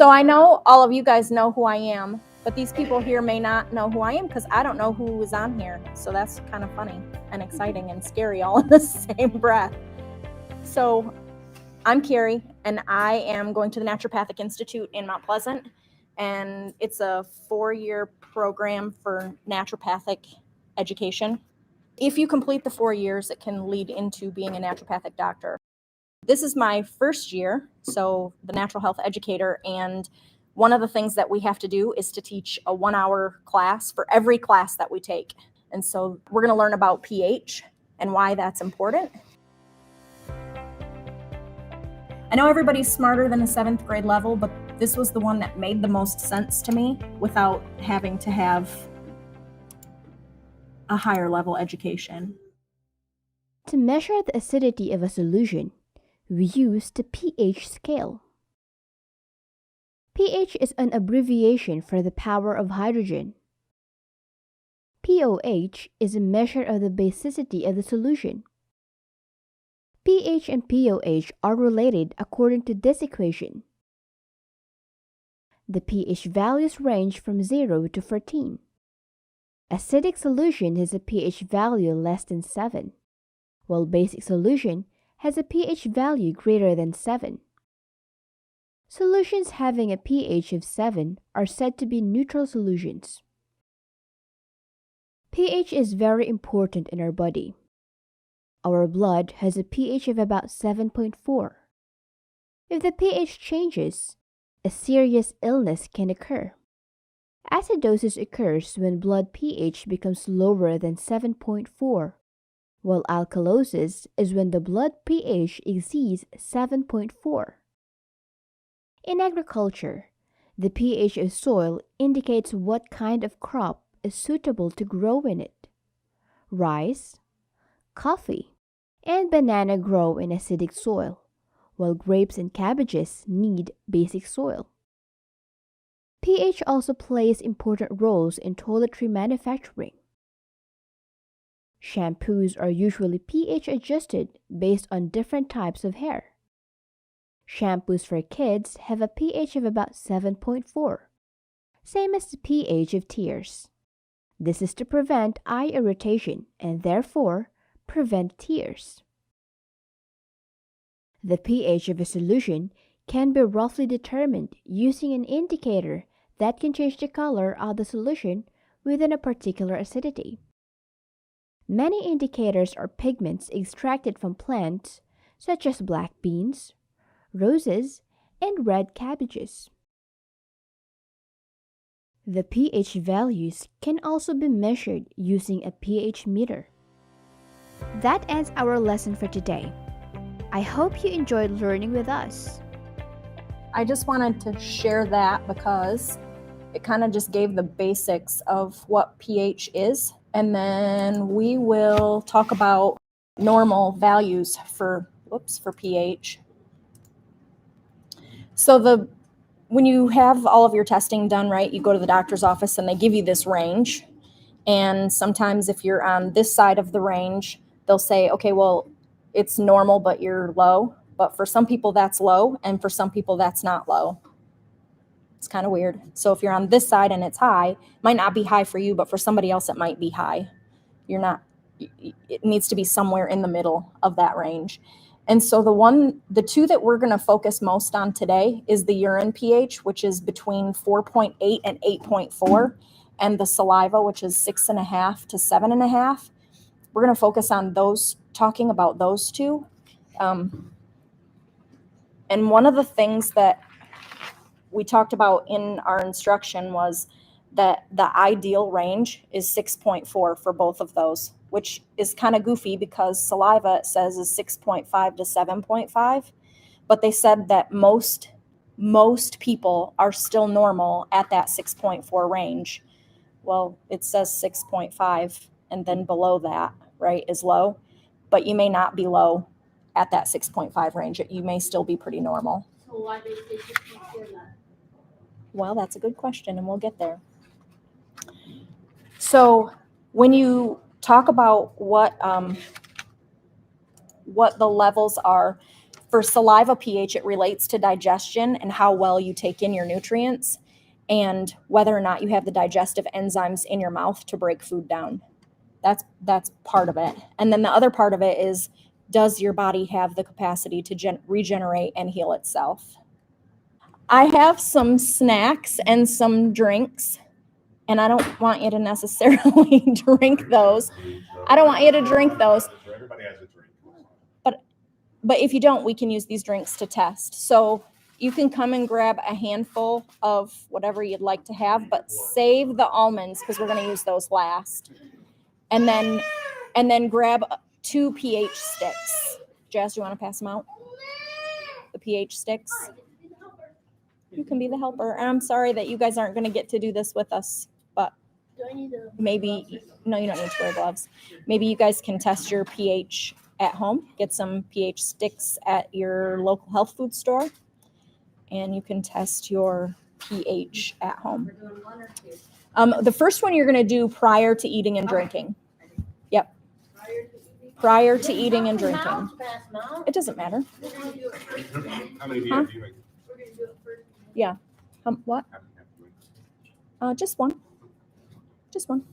So I know all of you guys know who I am, but these people here may not know who I am because I don't know who is on here. So that's kind of funny and exciting and scary all in the same breath. So I'm Kari, and I am going to the Naturopathic Institute in Mount Pleasant, and it's a 4-year program for naturopathic education. If you complete the 4 years, it can lead into being a naturopathic doctor. This is my first year, so the natural health educator, and one of the things that we have to do is to teach a 1-hour class for every class that we take. And so we're going to learn about pH and why that's important. I know everybody's smarter than a 7th grade level, but this was the one that made the most sense to me without having to have a higher level education. To measure the acidity of a solution, we use the pH scale. pH is an abbreviation for the power of hydrogen. pOH is a measure of the basicity of the solution. pH and pOH are related according to this equation. The pH values range from 0 to 14. Acidic solution has a pH value less than 7, while basic solution has a pH value greater than 7. Solutions having a pH of 7 are said to be neutral solutions. pH is very important in our body. Our blood has a pH of about 7.4. If the pH changes, a serious illness can occur. Acidosis occurs when blood pH becomes lower than 7.4, while alkalosis is when the blood pH exceeds 7.4. In agriculture, the pH of soil indicates what kind of crop is suitable to grow in it. Rice, coffee, and banana grow in acidic soil, while grapes and cabbages need basic soil. pH also plays important roles in toiletry manufacturing. Shampoos are usually pH adjusted based on different types of hair. Shampoos for kids have a pH of about 7.4, same as the pH of tears. This is to prevent eye irritation and therefore prevent tears. The pH of a solution can be roughly determined using an indicator that can change the color of the solution within a particular acidity. Many indicators are pigments extracted from plants such as black beans, roses, and red cabbages. The pH values can also be measured using a pH meter. That ends our lesson for today. I hope you enjoyed learning with us. I just wanted to share that because it kind of just gave the basics of what pH is. And then we will talk about normal values for pH. So when you have all of your testing done, right, you go to the doctor's office and they give you this range. And sometimes if you're on this side of the range, they'll say, okay, well, it's normal, but you're low. But for some people that's low, and for some people that's not low. It's kind of weird. So if you're on this side and it's high, it might not be high for you, but for somebody else it might be high. It needs to be somewhere in the middle of that range. And so the two that we're going to focus most on today is the urine pH, which is between 4.8 and 8.4, and the saliva, which is 6.5 to 7.5. We're going to focus on talking about those two. And one of the things that we talked about in our instruction was that the ideal range is 6.4 for both of those, which is kind of goofy because saliva, it says, is 6.5 to 7.5. But they said that most people are still normal at that 6.4 range. Well, it says 6.5, and then below that, right, is low. But you may not be low at that 6.5 range. You may still be pretty normal. So why do they say 6.4 then? Well, that's a good question, and we'll get there. So when you talk about what the levels are, For saliva pH, it relates to digestion and how well you take in your nutrients and whether or not you have the digestive enzymes in your mouth to break food down. That's part of it. And then the other part of it is, does your body have the capacity to regenerate and heal itself? I have some snacks and some drinks, and I don't want you to necessarily drink those. I don't want you to drink those. Everybody has a drink. But if you don't, we can use these drinks to test. So you can come and grab a handful of whatever you'd like to have, but save the almonds because we're going to use those last. And then grab 2 pH sticks. Jazz, do you want to pass them out? The pH sticks. You can be the helper. And I'm sorry that you guys aren't going to get to do this with us, but maybe, no, you don't need to wear gloves. Maybe you guys can test your pH at home. Get some pH sticks at your local health food store, and you can test your pH at home. The first one you're going to do prior to eating and drinking. Yep. Prior to eating and drinking. It doesn't matter. How many do you have doing? Yeah. What? Just one. Just one.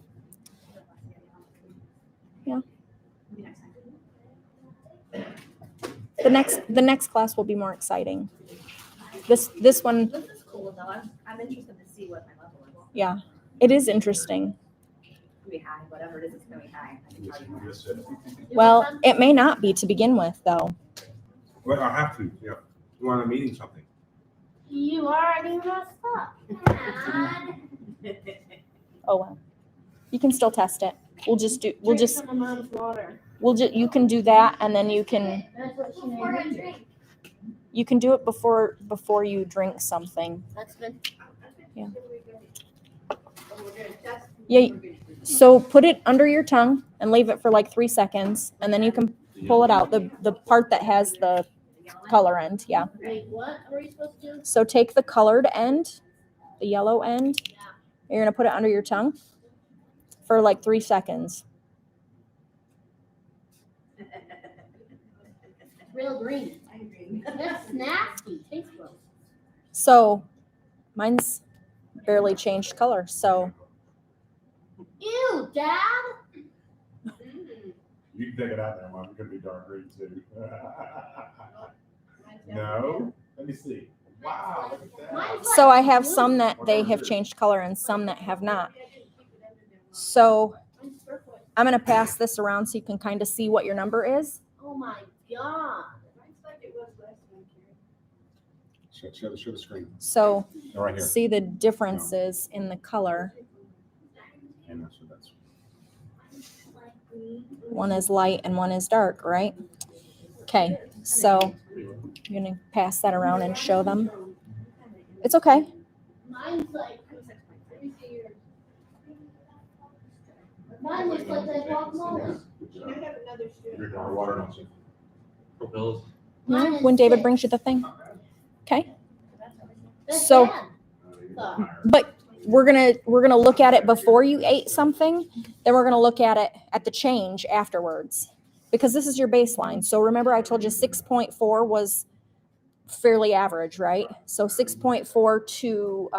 Yeah. The next class will be more exciting. This one. This is cool though. I'm interested to see what my level is. Yeah, it is interesting. It's gonna be high, whatever it is, it's gonna be high. I can tell you. Well, it may not be to begin with, though. Well, I have to, yeah. You want a meeting something? You already messed up. Oh well, you can still test it. You can do that, and then you can do it before you drink something. That's good. Yeah. Yeah. So put it under your tongue and leave it for like 3 seconds, and then you can pull it out. The part that has the color end. Yeah. Wait, what are we supposed to do? So take the colored end, the yellow end. You're gonna put it under your tongue for like 3 seconds. Real green. That's nasty. Tastes gross. So mine's barely changed color. So Ew, Dad. You can take it out now, Mom. You're gonna be dark green too. No? Let me see. Wow, look at that. so I have some that they have changed color and some that have not. So I'm gonna pass this around so you can kind of see what your number is. Oh my God. Show the screen. So Oh, right here. see the differences in the color. And that's. One is light and one is dark, right? Okay, so you're gonna pass that around and show them. It's okay. Mine's like. Mine looks like that guacamole. Drink more water, don't you? Propels. Mine is When David 6. brings you the thing. Okay, That's So- bad. but we're gonna look at it before you ate something. Then we're gonna look at it at the change afterwards, because this is your baseline. So remember, I told you 6.4 was fairly average, right? So 6.4 to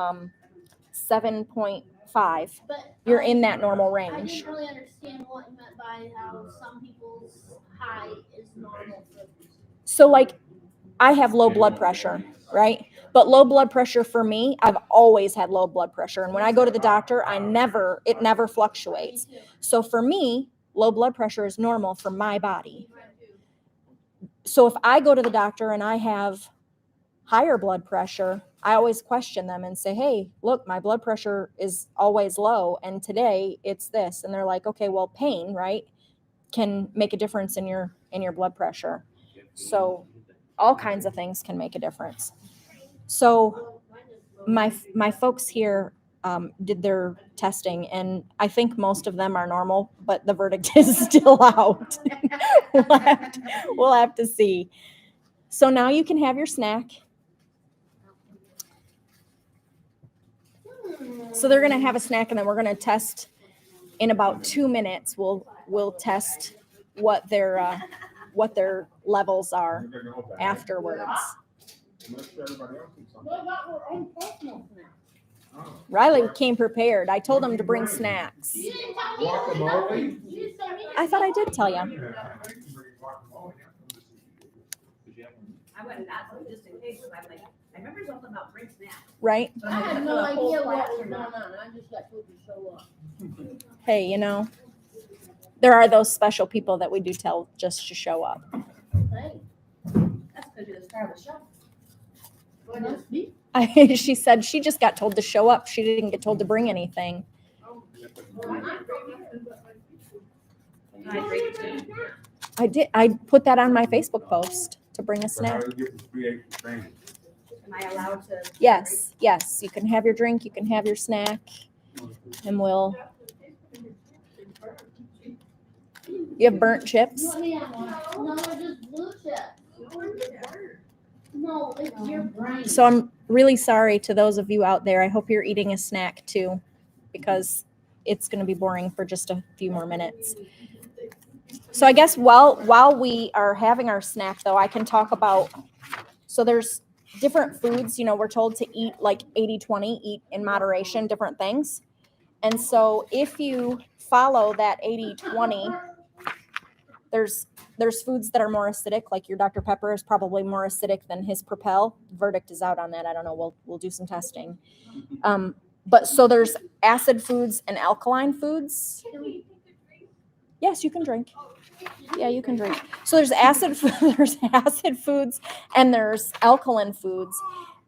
7.5. But You're in that normal I range. didn't really understand what you meant by how some people's high is normal. So like, I have low blood pressure, right? But low blood pressure for me, I've always had low blood pressure. And when I go to the doctor, it never fluctuates. So for me, low blood pressure is normal for my body. So if I go to the doctor and I have higher blood pressure, I always question them and say, hey, look, my blood pressure is always low. And today it's this. And they're like, okay, well, pain, right, can make a difference in your blood pressure. So all kinds of things can make a difference. So my folks here did their testing, and I think most of them are normal, but the verdict is still out. We'll have to see. So now you can have your snack. So they're gonna have a snack, and then we're gonna test in about 2 minutes. We'll test what their what their levels are They're gonna go back. afterwards. Make sure everybody else eats something. What about our own personal snacks? Oh. Riley came prepared. I told him to bring snacks. You didn't tell me. Guacamole? You didn't tell me. I thought I did tell you. I went and got some just in case, 'cause I'm like, I remember something about bring snacks. Right? So I I'm had like, no "Put a whole idea what class was or going not?" on. I just got told to show up. Hey, you know, there are those special people that we do tell just to show up. Hey, That's because you're the star of the show. what is me? She said she just got told to show up. She didn't get told to bring anything. Hydrated. I did. I put that on my Facebook post to bring a So how snack. do you get the pH training? Am I allowed to? Yes, yes. You can have your drink. You can have your snack, and we'll. You have burnt chips. You want me on one? No, they're just blue chips. No, it's your brain. So I'm really sorry to those of you out there. I hope you're eating a snack too, because it's going to be boring for just a few more minutes. So I guess while we are having our snack, though, I can talk about. So there's different foods. You know, we're told to eat like 80-20, eat in moderation, different things. And so if you follow that 80-20, there's foods that are more acidic, like your Dr. Pepper is probably more acidic than his Propel. Verdict is out on that. I don't know. We'll do some testing. But so there's acid foods and alkaline foods. Yes, you can drink. Yeah, you can drink. So there's acid foods and there's alkaline foods,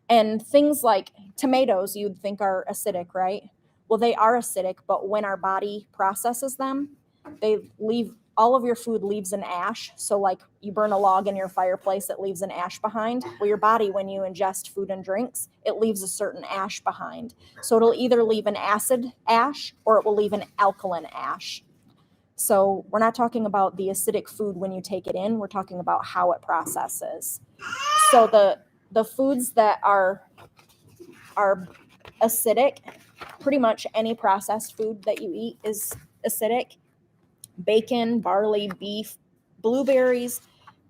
and things like tomatoes you'd think are acidic, right? Well, they are acidic, but when our body processes them, they leave. All of your food leaves an ash. So like you burn a log in your fireplace, it leaves an ash behind. Well, your body, when you ingest food and drinks, it leaves a certain ash behind. So it'll either leave an acid ash or it will leave an alkaline ash. So we're not talking about the acidic food when you take it in. We're talking about how it processes. So the foods that are acidic, pretty much any processed food that you eat is acidic. Bacon, barley, beef, blueberries,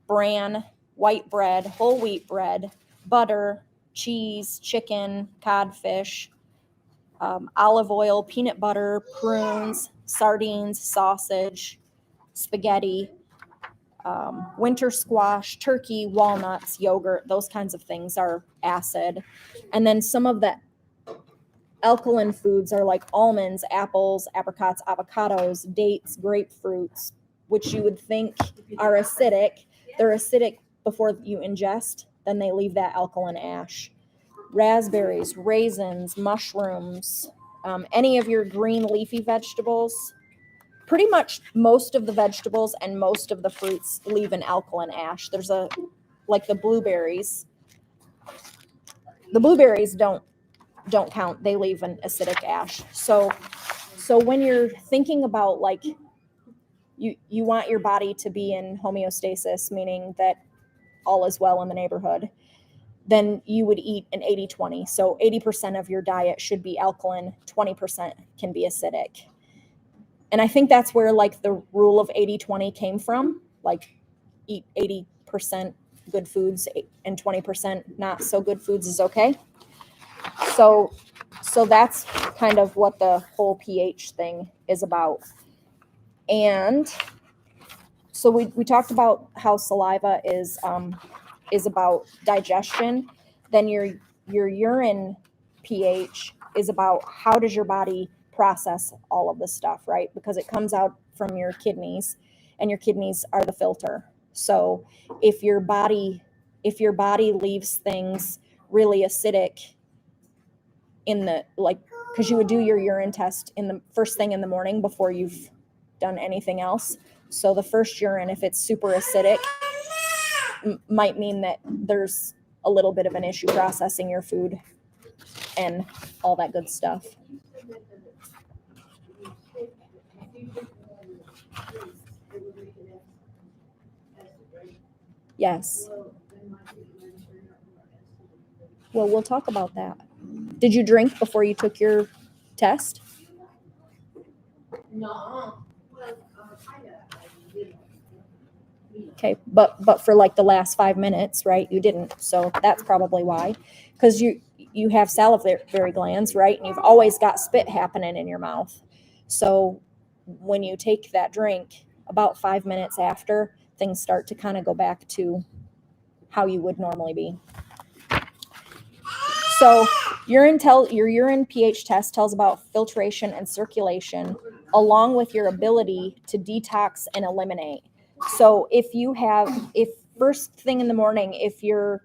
bran, white bread, whole wheat bread, butter, cheese, chicken, codfish, olive oil, peanut butter, prunes, sardines, sausage, spaghetti, winter squash, turkey, walnuts, yogurt, those kinds of things are acid. And then some of the alkaline foods are like almonds, apples, apricots, avocados, dates, grapefruits, which you would think are acidic. They're acidic before you ingest, then they leave that alkaline ash. Raspberries, raisins, mushrooms, any of your green leafy vegetables, pretty much most of the vegetables and most of the fruits leave an alkaline ash. There's like the blueberries. The blueberries don't count. They leave an acidic ash. So when you're thinking about like you want your body to be in homeostasis, meaning that all is well in the neighborhood, then you would eat an 80-20. So 80% of your diet should be alkaline, 20% can be acidic. And I think that's where like the rule of 80-20 came from, like eat 80% good foods and 20% not so good foods is okay. So that's kind of what the whole pH thing is about. And so we talked about how saliva is about digestion. Then your urine pH is about how does your body process all of this stuff, right? Because it comes out from your kidneys, and your kidneys are the filter. So if your body leaves things really acidic in the, like, because you would do your urine test in the first thing in the morning before you've done anything else. So the first urine, if it's super acidic, might mean that there's a little bit of an issue processing your food and all that good stuff. Yes. Well, we'll talk about that. Did you drink before you took your test? No. Okay, but for like the last 5 minutes, right, you didn't. So that's probably why, because you have salivary glands, right, and you've always got spit happening in your mouth. So when you take that drink, about 5 minutes after, things start to kind of go back to how you would normally be. So your urine pH test tells about filtration and circulation, along with your ability to detox and eliminate. So if first thing in the morning, if your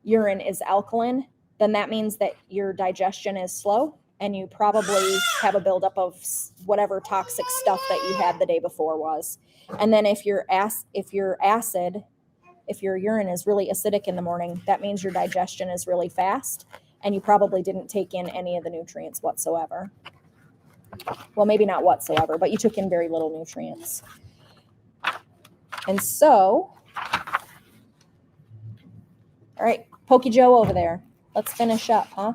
urine is alkaline, then that means that your digestion is slow, and you probably have a buildup of whatever toxic stuff that you had the day before was. And then if your urine is really acidic in the morning, that means your digestion is really fast, and you probably didn't take in any of the nutrients whatsoever. Well, maybe not whatsoever, but you took in very little nutrients. And so, all right, Pokey Joe over there. Let's finish up, huh?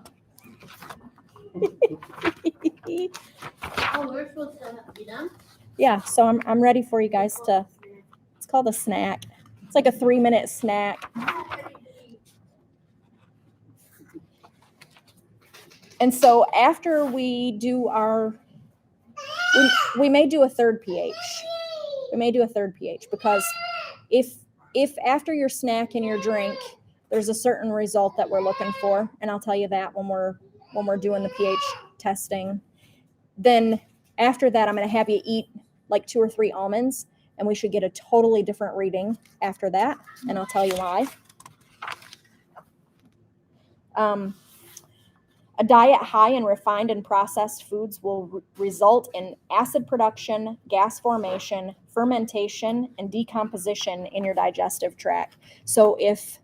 Oh, we're supposed to be done? Yeah, so I'm ready for you guys to, it's called a snack. It's like a 3-minute snack. And so after we do we may do a third pH. We may do a third pH, because if after your snack and your drink, there's a certain result that we're looking for, and I'll tell you that when we're doing the pH testing, then after that, I'm going to have you eat like 2 or 3 almonds, and we should get a totally different reading after that, and I'll tell you why. A diet high in refined and processed foods will result in acid production, gas formation, fermentation, and decomposition in your digestive tract. So if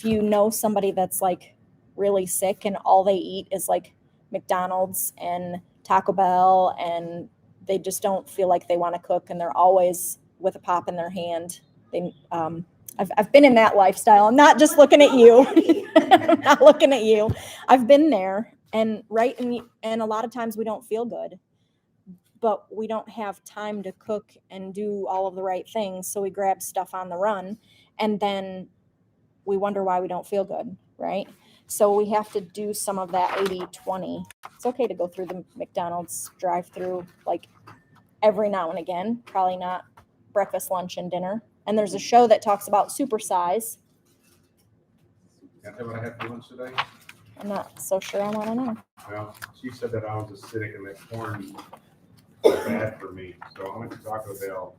you know somebody that's like really sick and all they eat is like McDonald's and Taco Bell, and they just don't feel like they want to cook, and they're always with a pop in their hand, I've been in that lifestyle. I'm not just looking at you. I'm not looking at you. I've been there, and and a lot of times we don't feel good, but we don't have time to cook and do all of the right things. So we grab stuff on the run, and then we wonder why we don't feel good, right? So we have to do some of that 80-20. It's okay to go through the McDonald's drive-through like every now and again, probably not breakfast, lunch, and dinner. And there's a show that talks about supersize. Can I tell what I had for lunch today? I'm not so sure I want to know. Well, she said that I was acidic and that corn was bad for me. So I went to Taco Bell,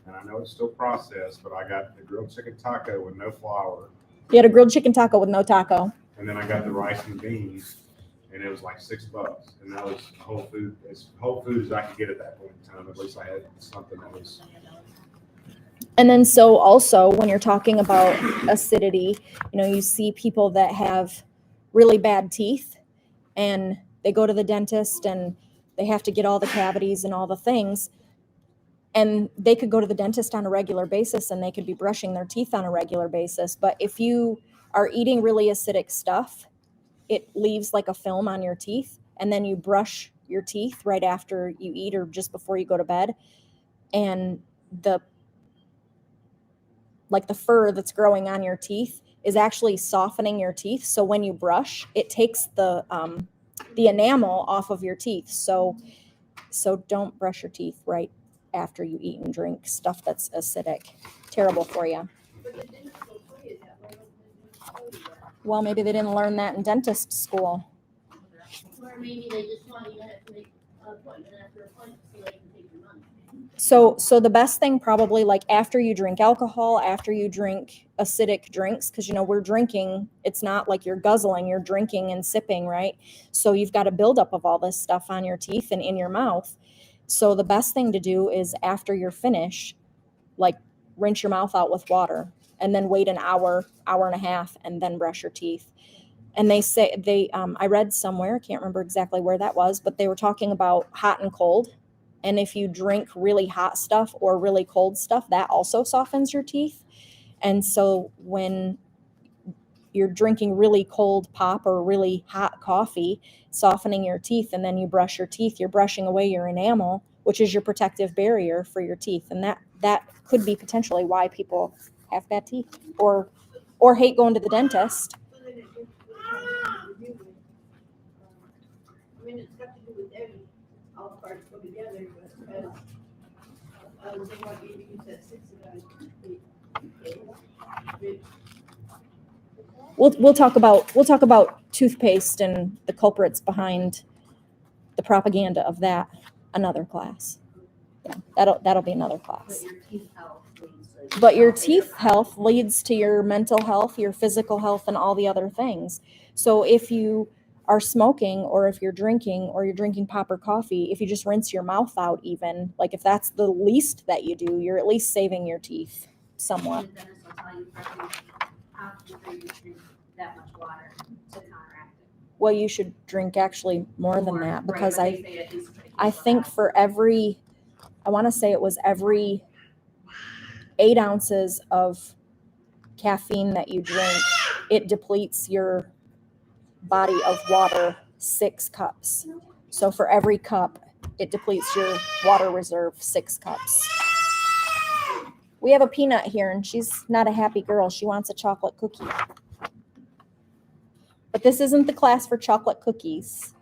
and I know it's still processed, but I got the grilled chicken taco with no flour. You had a grilled chicken taco with no taco. And then I got the rice and beans, and it was like $6. And that was Whole Food, as Whole Food as I could get at that point in time. At least I had something that was. And then so also when you're talking about acidity, you see people that have really bad teeth, and they go to the dentist and they have to get all the cavities and all the things. And they could go to the dentist on a regular basis, and they could be brushing their teeth on a regular basis. But if you are eating really acidic stuff, it leaves like a film on your teeth, and then you brush your teeth right after you eat or just before you go to bed. And the fur that's growing on your teeth is actually softening your teeth. So when you brush, it takes the enamel off of your teeth. So don't brush your teeth right after you eat and drink stuff that's acidic. Terrible for you. Well, maybe they didn't learn that in dentist school. Or maybe they just want you to have to make an appointment after appointment so they can take your money. So the best thing probably, like after you drink alcohol, after you drink acidic drinks, because we're drinking, it's not like you're guzzling, you're drinking and sipping, right? So you've got a buildup of all this stuff on your teeth and in your mouth. So the best thing to do is after you're finished, like rinse your mouth out with water, and then wait an hour and a half, and then brush your teeth. And they say I read somewhere, I can't remember exactly where that was, but they were talking about hot and cold. And if you drink really hot stuff or really cold stuff, that also softens your teeth. And so when you're drinking really cold pop or really hot coffee, softening your teeth, and then you brush your teeth, you're brushing away your enamel, which is your protective barrier for your teeth. And that could be potentially why people have bad teeth or hate going to the dentist. I mean, it's got to do with every, all parts go together, but as, I was thinking about you said 6 We'll talk about toothpaste and the culprits behind the propaganda of that another class. Yeah, that'll be another class. But your teeth health leads to your mental health, your physical health, and all the other things. So if you are smoking, or if you're drinking, or you're drinking pop or coffee, if you just rinse your mouth out, even like if that's the least that you do, you're at least saving your teeth somewhat. The dentist will tell you after you drink that much water to counteract it. Well, you should drink actually more than that, because right, but they say at least I think for every, I want to say it was every 8 ounces of caffeine that you drink, it depletes your body of water 6 cups. So for every cup, it depletes your water reserve 6 cups. We have a peanut here, and she's not a happy girl. She wants a chocolate cookie. But this isn't the class for chocolate cookies.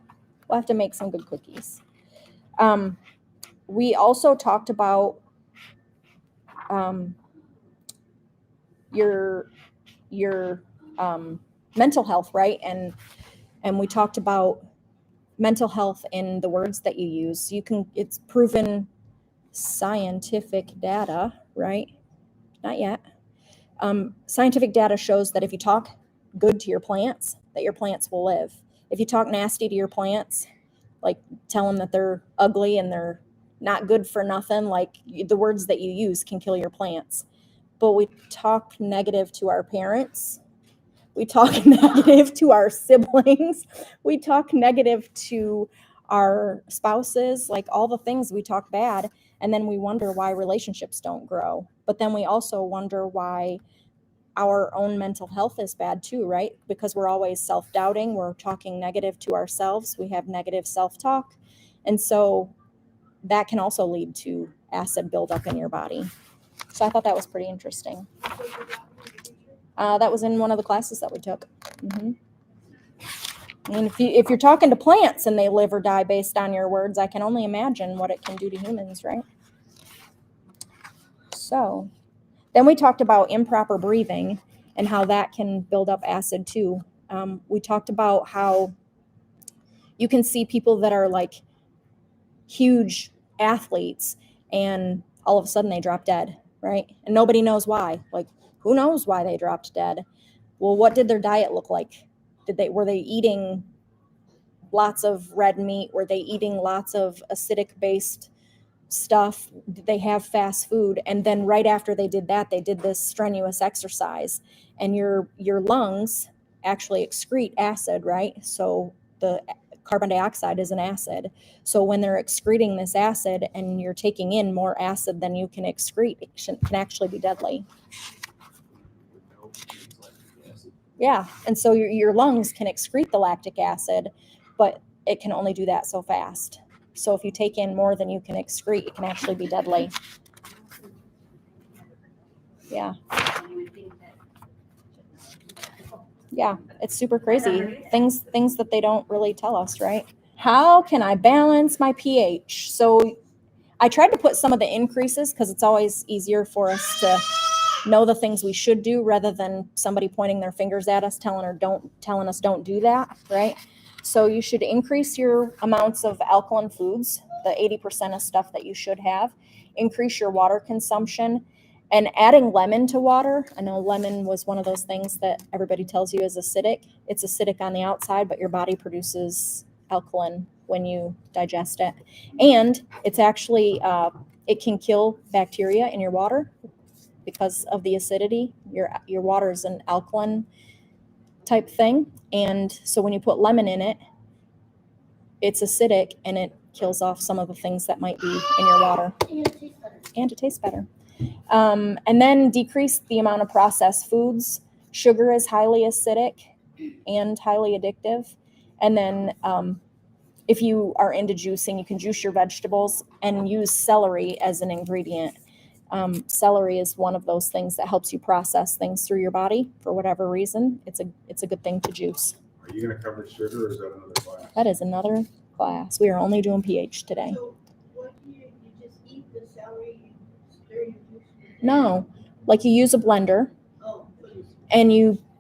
We'll have to make some good cookies. We also talked about your mental health, right? And we talked about mental health in the words that you use. It's proven scientific data, right? Not yet. Scientific data shows that if you talk good to your plants, that your plants will live. If you talk nasty to your plants, like tell them that they're ugly and they're not good for nothing, like the words that you use can kill your plants. But we talk negative to our parents. We talk negative to our siblings. We talk negative to our spouses, like all the things we talk bad. And then we wonder why relationships don't grow. But then we also wonder why our own mental health is bad too, right? Because we're always self-doubting. We're talking negative to ourselves. We have negative self-talk. And so that can also lead to acid buildup in your body. So I thought that was pretty interesting. That was in one of the classes that we took. Mm-hmm. And if you're talking to plants and they live or die based on your words, I can only imagine what it can do to humans, right? So then we talked about improper breathing and how that can build up acid too. We talked about how you can see people that are like huge athletes and all of a sudden they drop dead, right? And nobody knows why. Like, who knows why they dropped dead? Well, what did their diet look like? Were they eating lots of red meat? Were they eating lots of acidic based stuff? Did they have fast food? And then right after they did that, they did this strenuous exercise, and your lungs actually excrete acid, right? So the carbon dioxide is an acid. So when they're excreting this acid and you're taking in more acid than you can excrete, it can actually be deadly. Yeah, and so your lungs can excrete the lactic acid, but it can only do that so fast. So if you take in more than you can excrete, it can actually be deadly. Yeah. Yeah, it's super crazy. Things that they don't really tell us, right? How can I balance my pH? So I tried to put some of the increases because it's always easier for us to know the things we should do rather than somebody pointing their fingers at us telling us don't do that, right? So you should increase your amounts of alkaline foods, the 80% of stuff that you should have. Increase your water consumption, and adding lemon to water. I know lemon was one of those things that everybody tells you is acidic. It's acidic on the outside, but your body produces alkaline when you digest it. And it's actually, it can kill bacteria in your water because of the acidity. Your water is an alkaline type thing. And so when you put lemon in it, it's acidic and it kills off some of the things that might be in your water. And it tastes better. And then decrease the amount of processed foods. Sugar is highly acidic and highly addictive. And then if you are into juicing, you can juice your vegetables and use celery as an ingredient. Celery is one of those things that helps you process things through your body for whatever reason. It's a good thing to juice. Are you gonna cover sugar or is that another class? That is another class. We are only doing pH today. So what do you just eat the celery and stir your juice? No, like you use a blender Oh, please.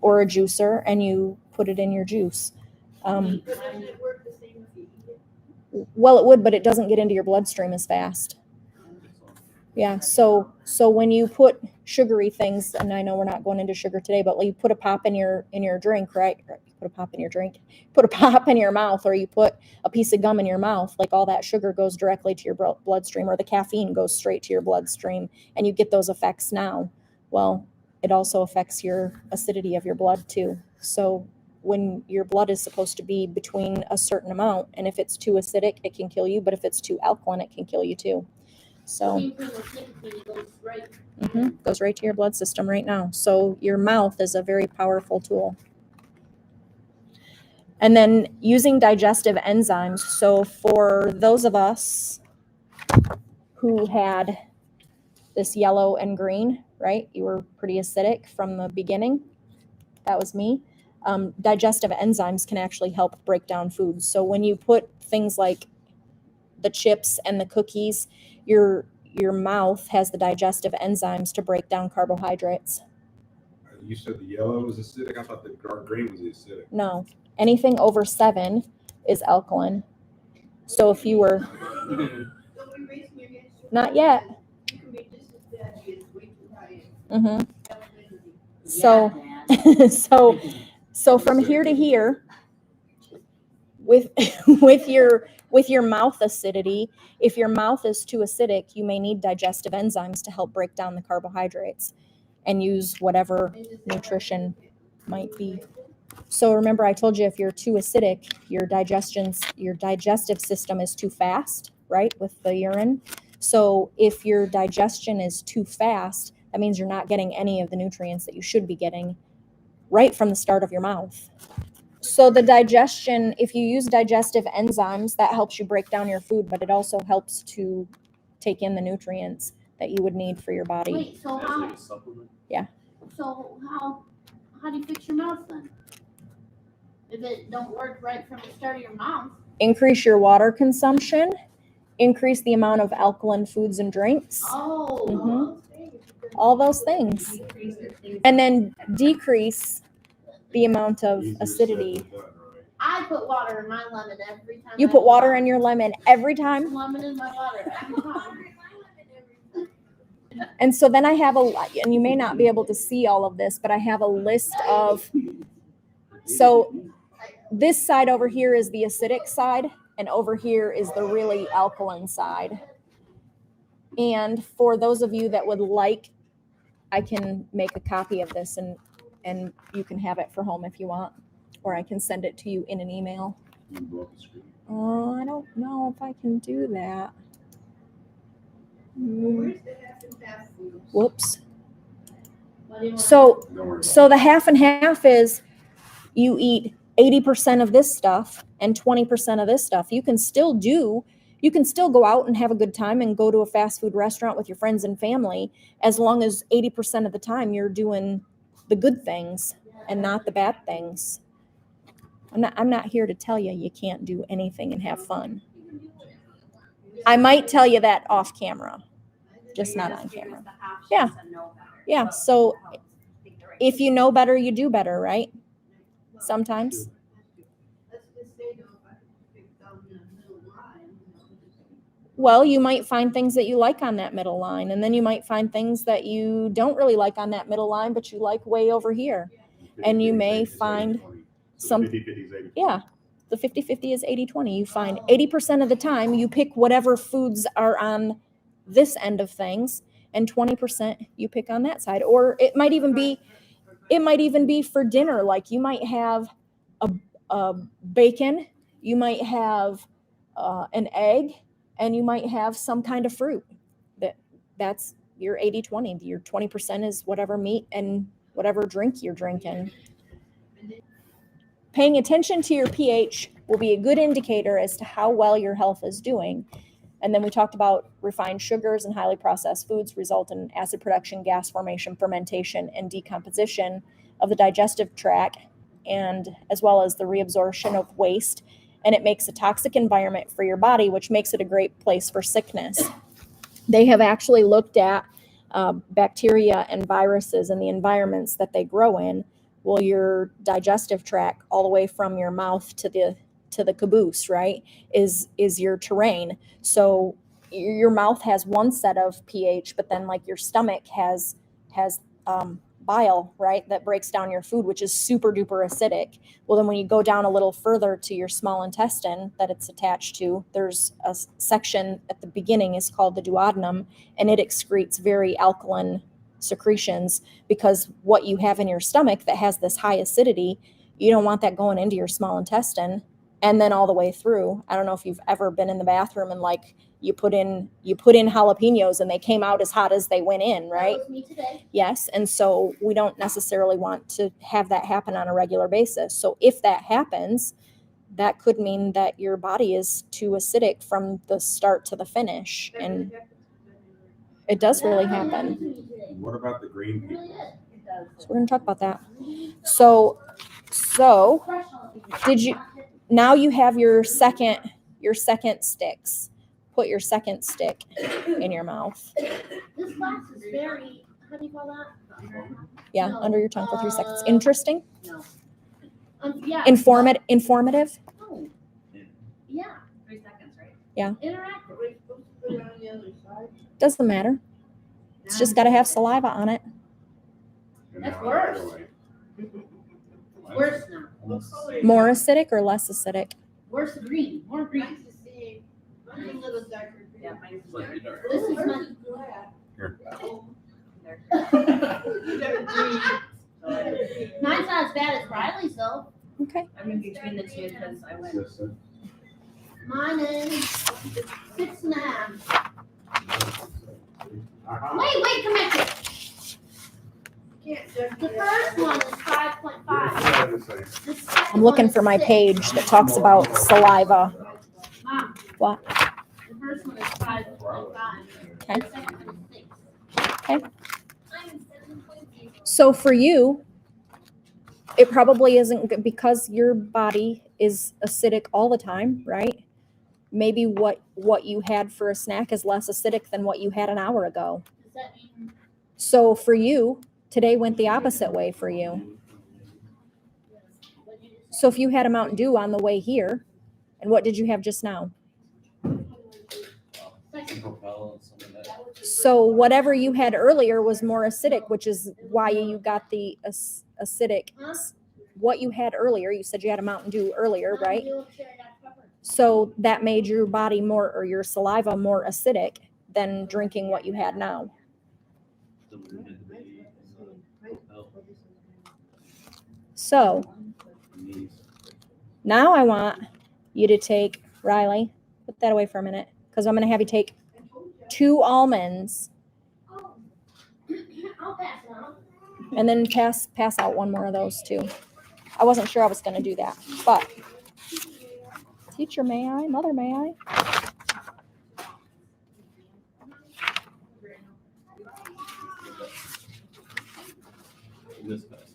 or a juicer, and you put it in your juice. But doesn't it work the same if you eat it? Well, it would, but it doesn't get into your bloodstream as fast. Yeah, so when you put sugary things, and I know we're not going into sugar today, but you put a pop in your drink, right? You put a pop in your drink, put a pop in your mouth, or you put a piece of gum in your mouth, like all that sugar goes directly to your bloodstream, or the caffeine goes straight to your bloodstream, and you get those effects now. Well, it also affects your acidity of your blood too. So when your blood is supposed to be between a certain amount, and if it's too acidic, it can kill you, but if it's too alkaline, it can kill you too. So goes right to your blood system right now. So your mouth is a very powerful tool. And then using digestive enzymes. So for those of us who had this yellow and green, right? You were pretty acidic from the beginning. That was me. Digestive enzymes can actually help break down foods. So when you put things like the chips and the cookies, your mouth has the digestive enzymes to break down carbohydrates. You said the yellow was acidic. I thought the green was acidic. No, anything over 7 is alkaline. So if you were not yet, so from here to here, with your mouth acidity, if your mouth is too acidic, you may need digestive enzymes to help break down the carbohydrates and use whatever nutrition might be. So remember, I told you if you're too acidic, your digestive system is too fast, right, with the urine. So if your digestion is too fast, that means you're not getting any of the nutrients that you should be getting right from the start of your mouth. So the digestion, if you use digestive enzymes, that helps you break down your food, but it also helps to take in the nutrients that you would need for your body. Wait, so how? Like a supplement? Yeah. So how do you fix your mouth then? If it don't work right from the start of your mouth. Increase your water consumption. Increase the amount of alkaline foods and drinks. All those things. And then decrease the amount of acidity. I put water in my lemon every time. You put water in your lemon every time? Lemon in my water every time. And so then I have and you may not be able to see all of this, but I have a list of, so this side over here is the acidic side, and over here is the really alkaline side. And for those of you that would like, I can make a copy of this and you can have it for home if you want, or I can send it to you in an email. Oh, I don't know if I can do that. Whoops. So the half and half is you eat 80% of this stuff and 20% of this stuff. You can still go out and have a good time and go to a fast food restaurant with your friends and family, as long as 80% of the time you're doing the good things and not the bad things. I'm not here to tell you can't do anything and have fun. I might tell you that off camera, just not on camera. Yeah. So if you know better, you do better, right? Sometimes. Well, you might find things that you like on that middle line, and then you might find things that you don't really like on that middle line, but you like way over here. And you may find some, yeah, the 50-50 is 80-20. You find 80% of the time you pick whatever foods are on this end of things, and 20% you pick on that side. Or it might even be for dinner. Like you might have a bacon, you might have an egg, and you might have some kind of fruit. That's your 80-20. Your 20% is whatever meat and whatever drink you're drinking. Paying attention to your pH will be a good indicator as to how well your health is doing. And then we talked about refined sugars and highly processed foods result in acid production, gas formation, fermentation, and decomposition of the digestive tract, and as well as the reabsorption of waste. And it makes a toxic environment for your body, which makes it a great place for sickness. They have actually looked at bacteria and viruses and the environments that they grow in. Well, your digestive tract, all the way from your mouth to the caboose, right, is your terrain. So your mouth has one set of pH, but then like your stomach has bile, right, that breaks down your food, which is super duper acidic. Well, then when you go down a little further to your small intestine that it's attached to, there's a section at the beginning is called the duodenum, and it excretes very alkaline secretions, because what you have in your stomach that has this high acidity, you don't want that going into your small intestine and then all the way through. I don't know if you've ever been in the bathroom and like you put in jalapenos and they came out as hot as they went in, right? That was me today. Yes. And so we don't necessarily want to have that happen on a regular basis. So if that happens, that could mean that your body is too acidic from the start to the finish. And it does really happen. What about the green It really people? is. It does. So we're going to talk about that. So did you, now you have your second sticks. Put your second stick in your mouth. This glass is very, how do you call that? Yeah, No, under your tongue for 3 seconds. uh, Interesting? No. Yeah. Informative? No. Yeah, 3 seconds, right? interactive. Are we supposed to put it on the other side? Doesn't matter. It's just got to have saliva on it. And That's now worse. another way. Worse now. What color? More acidic or less acidic? Worse green. More green. Mine's the same. Mine's a little darker. green. Yeah, mine's Slightly dark. This is Hers my. is black. Here. You got a green. Mine's not as bad as Riley's though. Okay. I'm in between the two because I went. Listen. Mine is 6.5. Uh-huh. Wait, come back here. Can't judge The it. first one is 5.5. Yeah, the same. The second I'm looking one for is my 6. page that talks about saliva. Mom. What? The first one is 5.5. Okay. The second one is 6. So for you, it probably isn't good because your body is acidic all the time, right? Maybe what you had for a snack is less acidic than what you had an hour ago. Does that mean? So for you, today went the opposite way for you. What did you just So if you had a Mountain Dew on the way here, and what did you have just now? say? Propel and some of that. So whatever you had earlier was more acidic, which is why you got the acidic. Huh? What you had earlier, you said you had a Mountain Dew earlier, Mountain right? Dew, cherry Dr. Pepper. So that made your body more, or your saliva more acidic than drinking what you had now. So now I want you to take, Riley, put that away for a minute, because I'm going to have you take 2 almonds Oh. I'll pass it on. and then pass out one more of those too. I wasn't sure I was going to do that, but teacher, may I? Mother, may I? This person.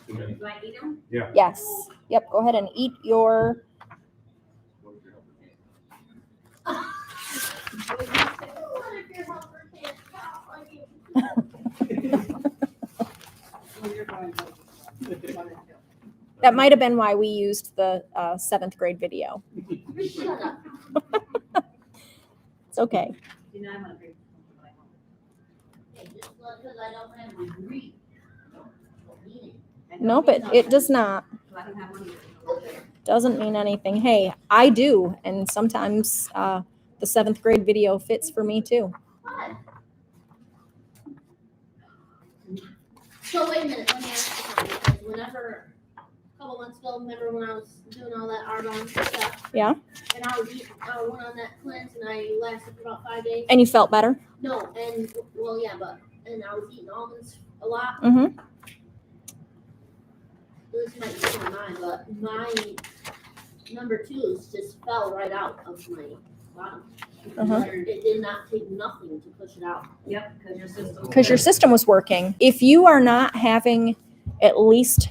Do I eat them? Yes. Yep. Go ahead and eat your. What if your helper can't talk like you? That might have been why we used the 7th grade video. Shut up. It's okay. Do not want to drink. Just because I don't have a degree. Don't mean it. Nope, it does not. I don't have one. Doesn't mean anything. Hey, I do, and sometimes the 7th grade video fits for me too. What? So wait a minute, let me ask you something, because whenever, a couple months ago, remember when I was doing all that argon stuff? Yeah. And I was eating, I went on that cleanse and I lasted for about 5 days. And you felt better? No, and, well, yeah, and I was eating almonds a lot. Mm-hmm. This might be my mind, but number twos just fell right out of my bottom. Uh-huh. It did not take nothing to push it out. Yep, because your system. Because your system was working. If you are not having at least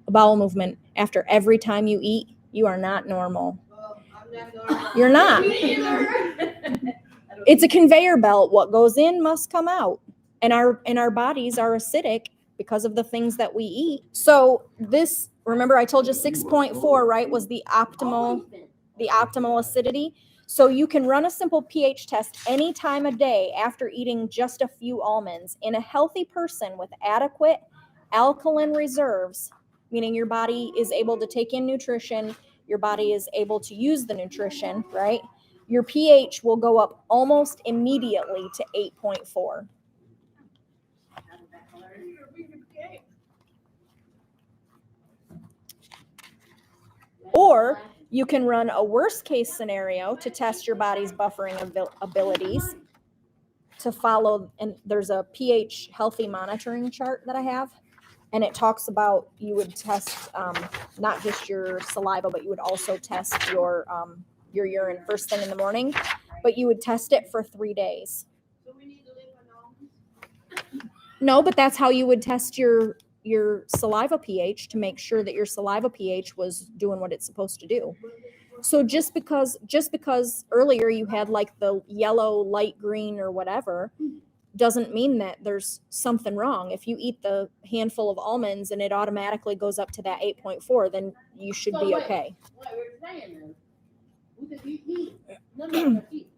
a bowel movement after every time you eat, you are not normal. Well, I'm not normal. You're not. It's a conveyor belt. What goes in must come out. And our bodies are acidic because of the things that we eat. So this, remember I told you 6.4, right, was the optimal acidity. So you can run a simple pH test any time of day after eating just a few almonds. In a healthy person with adequate alkaline reserves, meaning your body is able to take in nutrition, your body is able to use the nutrition, right? Your pH will go up almost immediately to 8.4. Or you can run a worst case scenario to test your body's buffering abilities to follow. And there's a pH healthy monitoring chart that I have. And it talks about you would test not just your saliva, but you would also test your urine first thing in the morning. But you would test it for 3 days. So we need to live on almonds? No, but that's how you would test your saliva pH to make sure that your saliva pH was doing what it's supposed to do. So just because earlier you had like the yellow, light green or whatever, doesn't mean that there's something wrong. If you eat the handful of almonds and it automatically goes up to that 8.4, then you should be okay. What we're saying is, we could eat meat, none of us eat.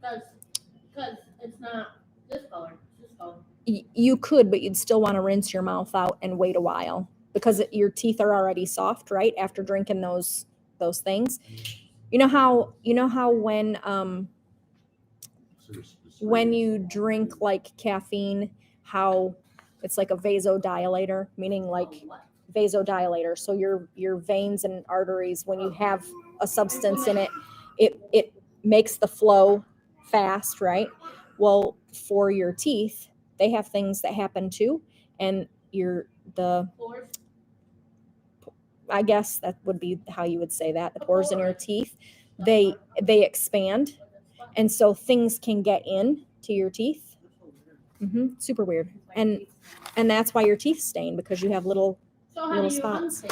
Because it's not this color, it's this color. You could, but you'd still want to rinse your mouth out and wait a while because your teeth are already soft, right? After drinking those things. You know how when you drink like caffeine, how it's like a vasodilator, meaning like vasodilator. So your veins and arteries, when you have a substance in it, it makes the flow fast, right? Well, for your teeth, they have things that happen too, and I guess that would be how you would say that. The pores in your teeth, they expand, and so things can get in to your teeth. Super weird, and that's why your teeth stain, because you have little spots.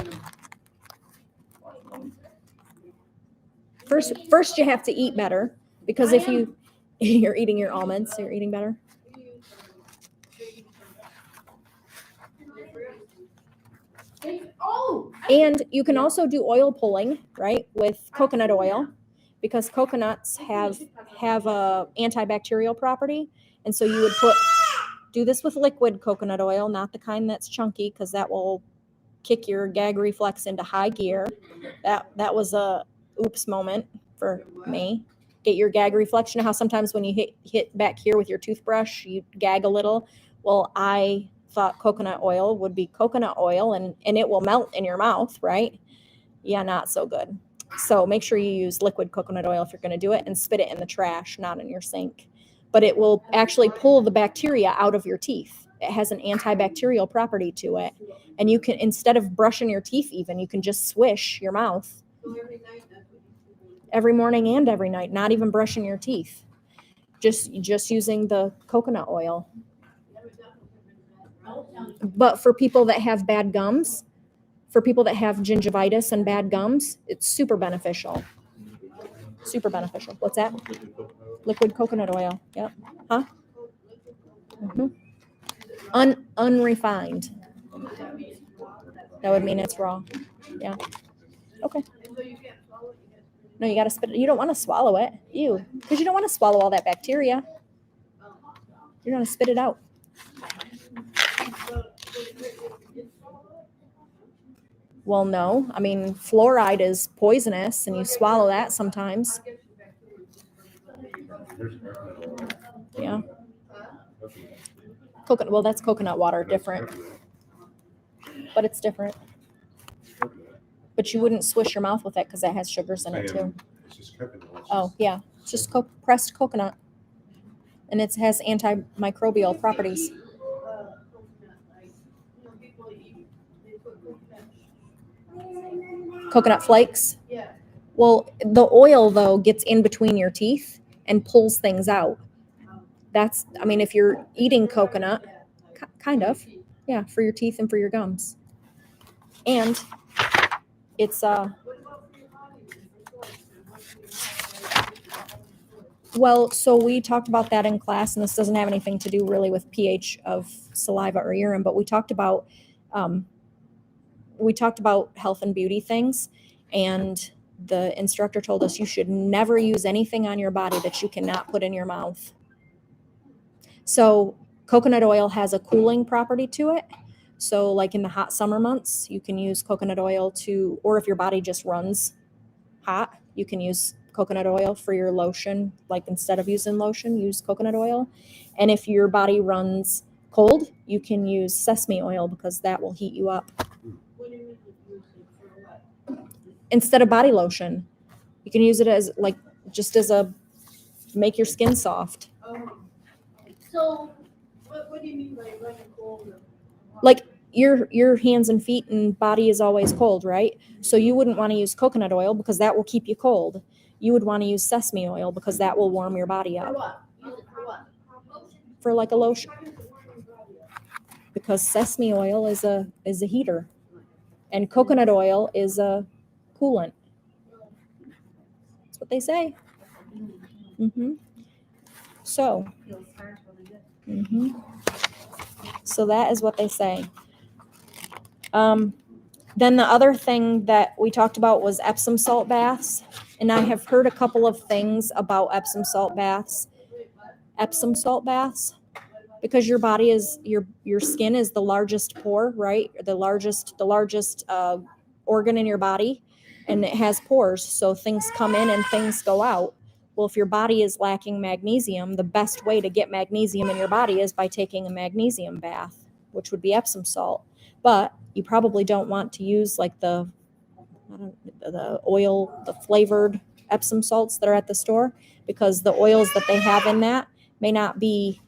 First you have to eat better, because if you're eating your almonds, so you're eating better. And you can also do oil pulling, right, with coconut oil, because coconuts have a antibacterial property. And so you would do this with liquid coconut oil, not the kind that's chunky, because that will kick your gag reflex into high gear. That was a oops moment for me. Get your gag reflex. You know how sometimes when you hit back here with your toothbrush, you gag a little? Well, I thought coconut oil would be coconut oil and it will melt in your mouth, right? Yeah, not so good. So make sure you use liquid coconut oil if you're going to do it, and spit it in the trash, not in your sink. But it will actually pull the bacteria out of your teeth. It has an antibacterial property to it. And you can, instead of brushing your teeth even, you can just swish your mouth. So every night, that's what you do. Every morning and every night, not even brushing your teeth. Just using the coconut oil. But for people that have bad gums, for people that have gingivitis and bad gums, it's super beneficial. Super beneficial. What's that? Liquid coconut oil. Yep. Huh? Unrefined. That would mean it's raw. Yeah. Okay. No, you got to spit it. You don't want to swallow it. Ew. Because you don't want to swallow all that bacteria. You're going to spit it out. Well, no. I mean, fluoride is poisonous, and you swallow that sometimes. Yeah. Coconut. Well, that's coconut water. Different. But it's different. But you wouldn't swish your mouth with it because that has sugars in it too. It's just coconut. Oh, yeah. It's just pressed coconut. And it has antimicrobial properties. Coconut flakes. Yeah. Well, the oil though gets in between your teeth and pulls things out. That's, I mean, if you're eating coconut, kind of, yeah, for your teeth and for your gums. And it's well, so we talked about that in class, and this doesn't have anything to do really with pH of saliva or urine, but we talked about health and beauty things, and the instructor told us you should never use anything on your body that you cannot put in your mouth. So coconut oil has a cooling property to it. So like in the hot summer months, you can use coconut oil to, or if your body just runs hot, you can use coconut oil for your lotion. Like instead of using lotion, use coconut oil. And if your body runs cold, you can use sesame oil because that will heat you up. What do you use it for what? Instead of body lotion, you can use it as like, just as a, make your skin soft. Oh, So, what do you mean by running cold? Like your hands and feet and body is always cold, right? So you wouldn't want to use coconut oil because that will keep you cold. You would want to use sesame oil because that will warm your body For up. what? Use it for what? For like a lotion. How does it warm your body up? Because sesame oil is a heater and coconut oil is a coolant. That's what they say. So so that is what they say. Then the other thing that we talked about was Epsom salt baths, and I have heard a couple of things about Epsom salt baths. Epsom salt baths, because your body is your skin is the largest pore, right? The largest organ in your body, and it has pores, so things come in and things go out. Well, if your body is lacking magnesium, the best way to get magnesium in your body is by taking a magnesium bath, which would be Epsom salt. But you probably don't want to use like the oil, the flavored Epsom salts that are at the store, because the oils that they have in that may not be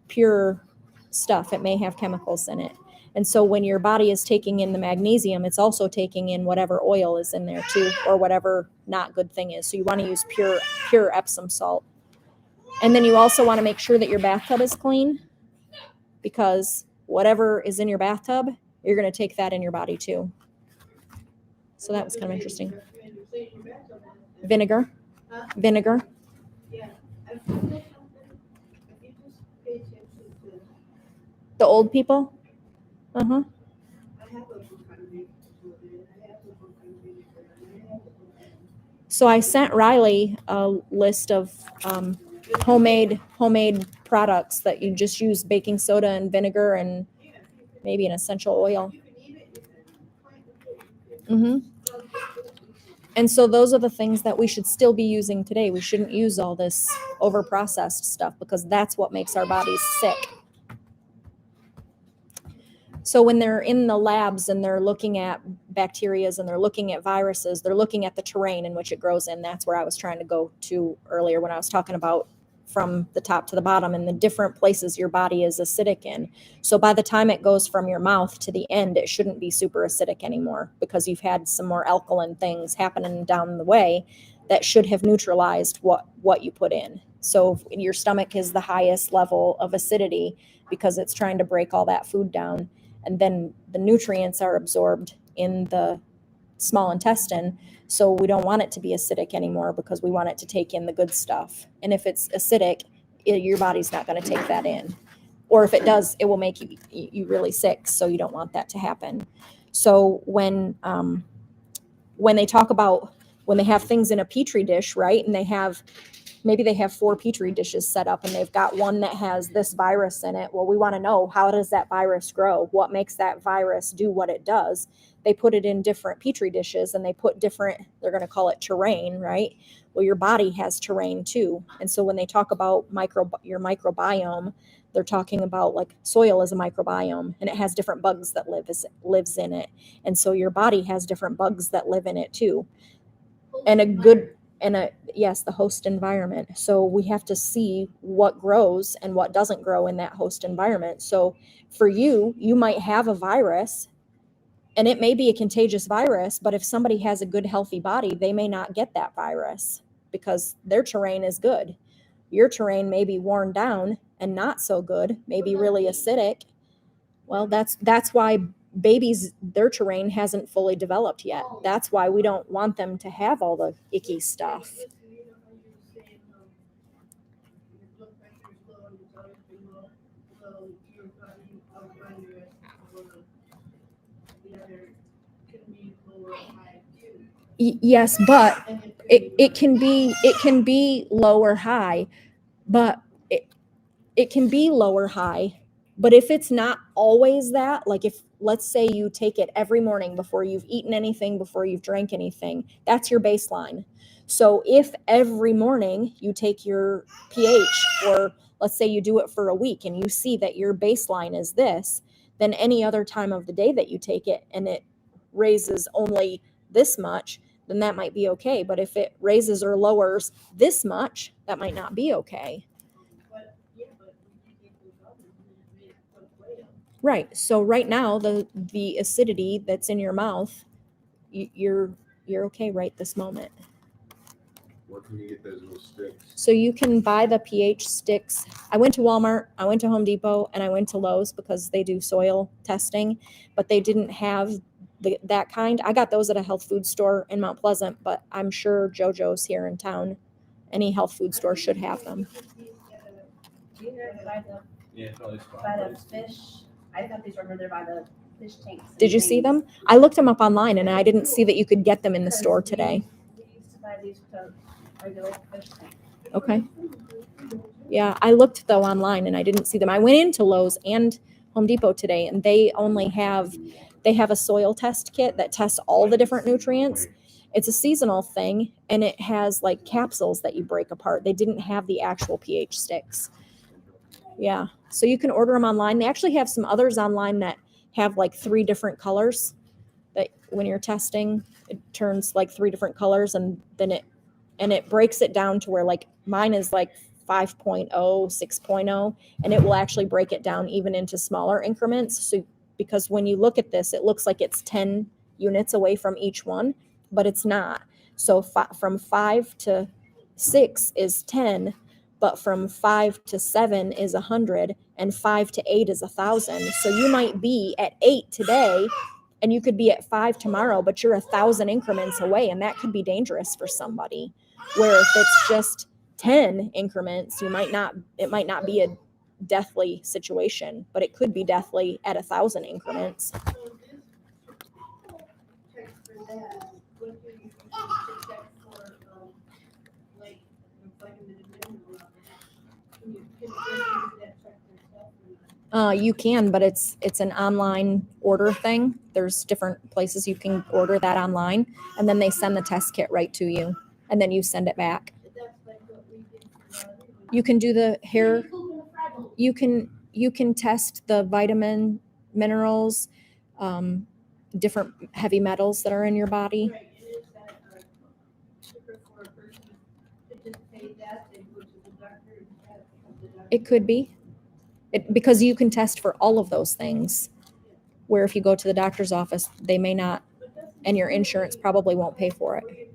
pure stuff. It may have chemicals in it. And so when your body is taking in the magnesium, it's also taking in whatever oil is in there too, or whatever not good thing is. So you want to use pure Epsom salt. And then you also want to make sure that your bathtub is clean, because whatever is in your bathtub, you're going to take that in your body too. So that was kind of interesting. Vinegar. Huh? Vinegar. Yeah. I feel something. If you just pay attention to, The old people. Uh-huh. I have a book on vinegar, I have a book on vinegar, and I have a book on. So I sent Riley a list of homemade products that you just use baking soda and vinegar and maybe an essential oil. You can eat it, you can plant it, you can. And so those are the things that we should still be using today. We shouldn't use all this over-processed stuff, because that's what makes our bodies sick. So when they're in the labs and they're looking at bacteria and they're looking at viruses, they're looking at the terrain in which it grows in. That's where I was trying to go to earlier when I was talking about from the top to the bottom and the different places your body is acidic in. So by the time it goes from your mouth to the end, it shouldn't be super acidic anymore, because you've had some more alkaline things happening down the way that should have neutralized what you put in. So your stomach is the highest level of acidity because it's trying to break all that food down. And then the nutrients are absorbed in the small intestine. So we don't want it to be acidic anymore, because we want it to take in the good stuff. And if it's acidic, your body's not going to take that in. Or if it does, it will make you really sick. So you don't want that to happen. So when they talk about, when they have things in a Petri dish, right? And maybe they have 4 Petri dishes set up and they've got one that has this virus in it. Well, we want to know, how does that virus grow? What makes that virus do what it does? They put it in different Petri dishes and they put different, they're going to call it terrain, right? Well, your body has terrain too. And so when they talk about your microbiome, they're talking about like soil is a microbiome and it has different bugs that lives in it. And so your body has different bugs that live in it too. And the host environment. So we have to see what grows and what doesn't grow in that host environment. So for you might have a virus And it may be a contagious virus, but if somebody has a good, healthy body, they may not get that virus because their terrain is good. Your terrain may be worn down and not so good, maybe really acidic. Well, that's why babies, their terrain hasn't fully developed yet. That's why we don't want them to have all the icky stuff. Your blood pressure is low and it's always been low, so your body outruns your the other can be lower or high too. Yes, but And could it can be low or high, but it can be low or high. But if it's not always that, like if let's say you take it every morning before you've eaten anything, before you've drank anything, that's your baseline. So if every morning you take your pH, or let's say you do it for a week and you see that your baseline is this, then any other time of the day that you take it and it raises only this much, then that might be okay. But if it raises or lowers this much, that might not be okay. But yeah, but we can get those others and it may put way up. Right. So right now, the acidity that's in your mouth, you're okay right this moment. Where can you get those little sticks? So you can buy the pH sticks. I went to Walmart, I went to Home Depot, and I went to Lowe's because they do soil testing, but they didn't have that kind. I got those at a health food store in Mount Pleasant, but I'm sure JoJo's here in town. Any health food store should have them. Do you know by the Yeah, probably fish? I thought these were over there by the fish tanks. and Did you see things. them? I looked them up online and I didn't see that you could get them in the store today. We used to buy these to regular fish tanks. Okay. Yeah, I looked though online and I didn't see them. I went into Lowe's and Home Depot today and they have a soil test kit that tests all the different nutrients. It's a seasonal thing and it has like capsules that you break apart. They didn't have the actual pH sticks. Yeah. So you can order them online. They actually have some others online that have like 3 different colors that when you're testing, it turns like 3 different colors and then it breaks it down to where like mine is like 5.0, 6.0, and it will actually break it down even into smaller increments. So because when you look at this, it looks like it's 10 units away from each one, but it's not. So from 5 to 6 is 10, but from 5 to 7 is 100, and 5 to 8 is 1,000. So you might be at 8 today, and you could be at 5 tomorrow, but you're 1,000 increments away, and that could be dangerous for somebody. Where if it's just 10 increments, it might not be a deathly situation, but it could be deathly at 1,000 increments. So this check for that, what do you check for, like vitamin and mineral levels? Can you do that check yourself or not? You can, but it's an online order thing. There's different places you can order that online, and then they send the test kit right to you, and then you send it back. That's like what we did for the other one. You can do the hair. You can test the vitamin, minerals, different heavy metals that are in your body. Right, and is that cheaper for a person to just pay that than go to the doctor and have the doctor? It could be. Because you can test for all of those things. Where if you go to the doctor's office, they may not, and your insurance probably won't pay for it.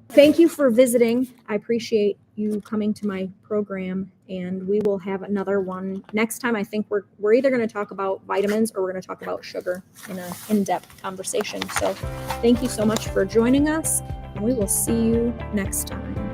Thank you for visiting. I appreciate you coming to my program, and we will have another one next time. I think we're either going to talk about vitamins or we're going to talk about sugar in an in-depth conversation. So thank you so much for joining us, and we will see you next time.